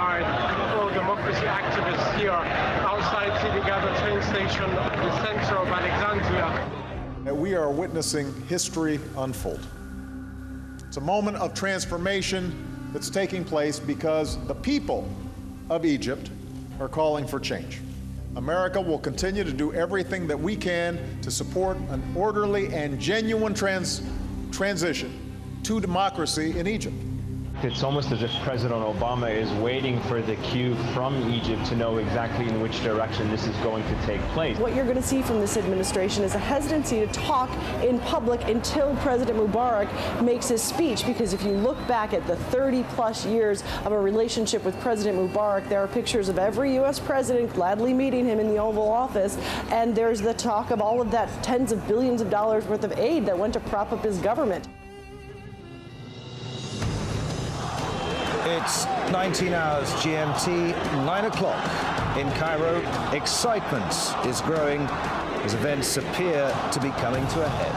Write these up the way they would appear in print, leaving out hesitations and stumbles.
Pro-democracy activists here outside Sidi Ghada train station in the center of Alexandria. We are witnessing history unfold. It's a moment of transformation that's taking place because the people of Egypt are calling for change. America will continue to do everything that we can to support an orderly and genuine transition to democracy in Egypt. It's almost as if President Obama is waiting for the cue from Egypt to know exactly in which direction this is going to take place. What you're going to see from this administration is a hesitancy to talk in public until President Mubarak makes his speech, because if you look back at the 30-plus years of a relationship with President Mubarak, there are pictures of every U.S. president gladly meeting him in the Oval Office, and there's the talk of all of that tens of billions of dollars worth of aid that went to prop up his government. It's 19 hours GMT, 9 o'clock in Cairo. Excitement is growing as events appear to be coming to a head.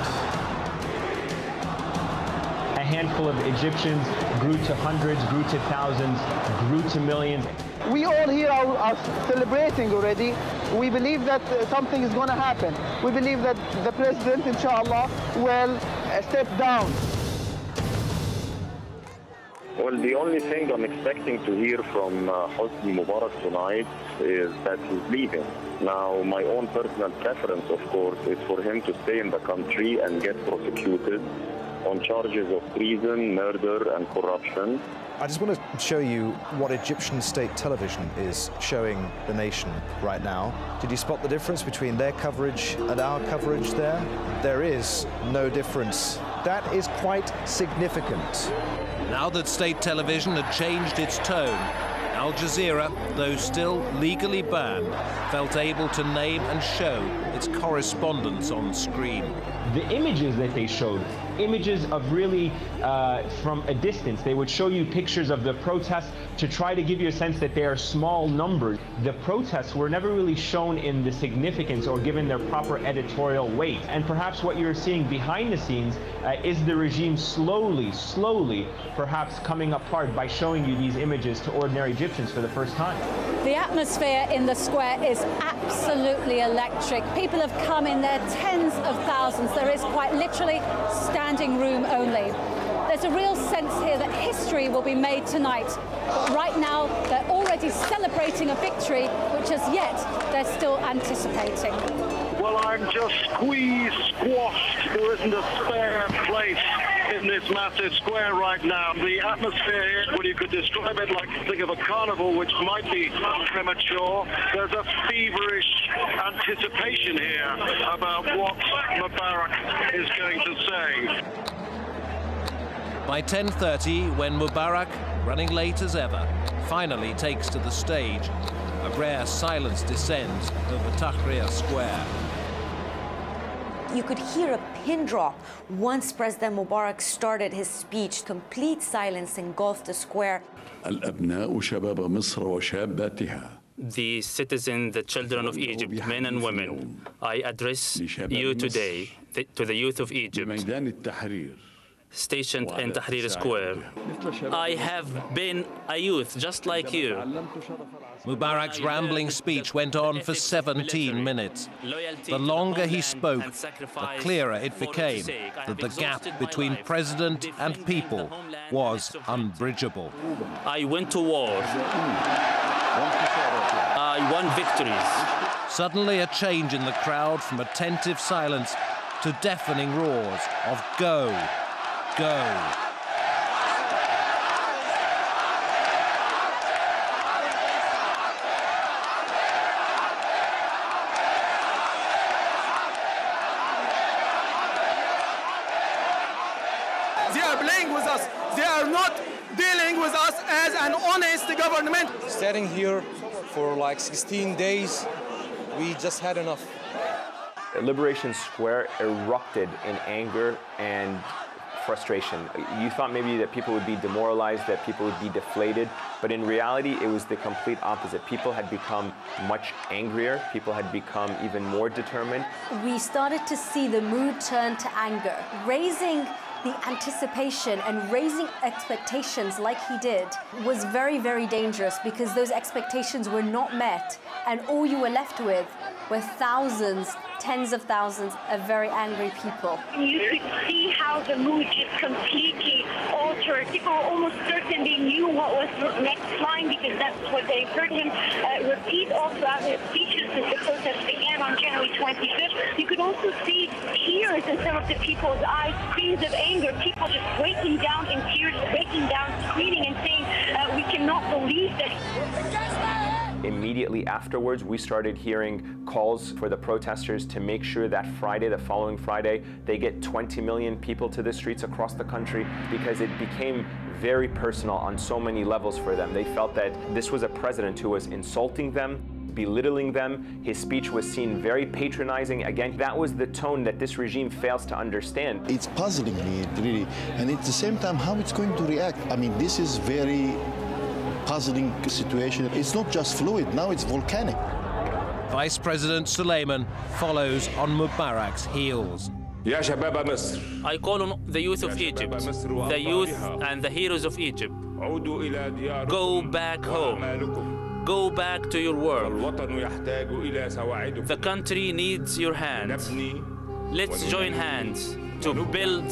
A handful of Egyptians grew to hundreds, grew to thousands, grew to millions. We all here are celebrating already. We believe that something is going to happen. We believe that the president, inshallah, will step down. Well, the only thing I'm expecting to hear from Hosni Mubarak tonight is that he's leaving. Now, my own personal preference, of course, is for him to stay in the country and get prosecuted on charges of treason, murder, and corruption. I just want to show you what Egyptian state television is showing the nation right now. Did you spot the difference between their coverage and our coverage there? There is no difference. That is quite significant. Now that state television had changed its tone, AlJazeera, though still legally banned, felt able to name and show its correspondents on screen. The images that they showed, images of really from a distance. They would show you pictures of the protests to try to give you a sense that they are small numbers. The protests were never really shown in the significance or given their proper editorial weight. And perhaps what you're seeing behind the scenes is the regime slowly, perhaps coming apart by showing you these images to ordinary Egyptians for the first time. The atmosphere in the square is absolutely electric. People have come in their tens of thousands. There is quite literally standing room only. There's a real sense here that history will be made tonight. But right now, they're already celebrating a victory, which as yet, they're still anticipating. Well, I'm just squeezed, squashed. There isn't a spare place in this massive square right now. The atmosphere here, well, you could describe it like, think of a carnival, which might be premature. There's a feverish anticipation here about what Mubarak is going to say. By 10:30, when Mubarak, running late as ever, finally takes to the stage, a rare silence descends over Tahrir Square. You could hear a pin drop once President Mubarak started his speech. Complete silence engulfed the square. The citizens, the children of Egypt, men and women, I address you today, to the youth of Egypt, stationed in Tahrir Square. I have been a youth just like you. Mubarak's rambling speech went on for 17 minutes. The longer he spoke, the clearer it became that the gap between president and people was unbridgeable. I went to war. I won victories. Suddenly a change in the crowd from attentive silence to deafening roars of "Go! Go!" They are playing with us. They are not dealing with us as an honest government. Standing here for like 16 days, we just had enough. Liberation Square erupted in anger and frustration. You thought maybe that people would be demoralized, that people would be deflated, but in reality, it was the complete opposite. People had become much angrier. People had become even more determined. We started to see the mood turn to anger, raising the anticipation and raising expectations like he did was very, very dangerous, because those expectations were not met, and all you were left with were thousands, tens of thousands of very angry people. You could see how the mood just completely altered. People were almost certain they knew what was the next line, because that's what they heard him repeat all throughout his speeches since the protest began on January 25th. You could also see tears in some of the people's eyes, screams of anger, people just breaking down in tears, breaking down, screaming and saying, we cannot believe that. Immediately afterwards, we started hearing calls for the protesters to make sure that Friday, the following Friday, they get 20 million people to the streets across the country, because it became very personal on so many levels for them. They felt that this was a president who was insulting them, belittling them. His speech was seen very patronizing. Again, that was the tone that this regime fails to understand. It's puzzling me, really, and at the same time, how it's going to react. I mean, this is very puzzling situation. It's not just fluid, now it's volcanic. Vice President Suleiman follows on Mubarak's heels. I call on the youth of Egypt, the youth and the heroes of Egypt. Go back home. Go back to your work. The country needs your hands. Let's join hands to build,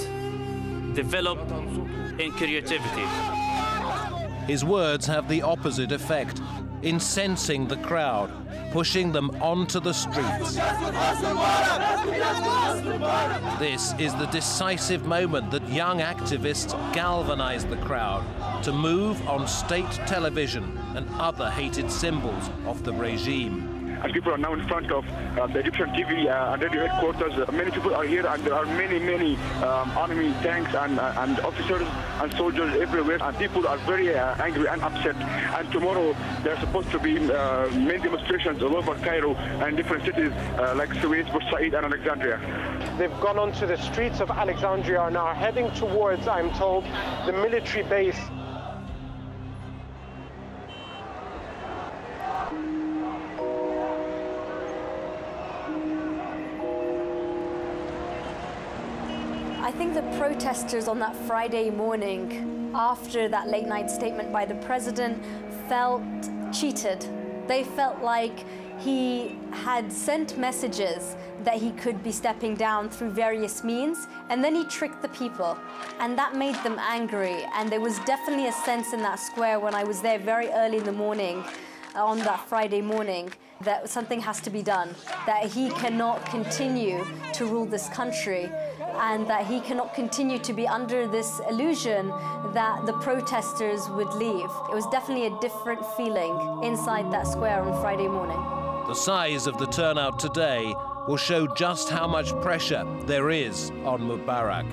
develop in creativity. His words have the opposite effect, incensing the crowd, pushing them onto the streets. This is the decisive moment that young activists galvanize the crowd to move on state television and other hated symbols of the regime. And people are now in front of the Egyptian TV and radio headquarters. Many people are here, and there are many army tanks and officers and soldiers everywhere. And people are very angry and upset. And tomorrow there are supposed to be many demonstrations all over Cairo and different cities like Suez, Port Said, and Alexandria. They've gone onto the streets of Alexandria and are heading towards, I'm told, the military base. I think the protesters on that Friday morning, after that late night statement by the president, felt cheated. They felt like he had sent messages that he could be stepping down through various means, and then he tricked the people, and that made them angry. And there was definitely a sense in that square when I was there very early in the morning, on that Friday morning, that something has to be done, that he cannot continue to rule this country, and that he cannot continue to be under this illusion that the protesters would leave. It was definitely a different feeling inside that square on Friday morning. The size of the turnout today will show just how much pressure there is on Mubarak.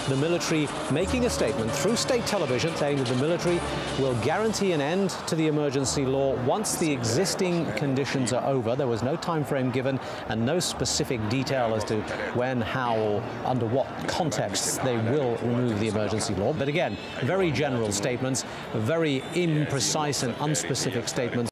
The military making a statement through state television saying that the military will guarantee an end to the emergency law once the existing conditions are over. There was no time frame given and no specific detail as to when, how, or under what contexts they will remove the emergency law. But again, very general statements, very imprecise and unspecific statements.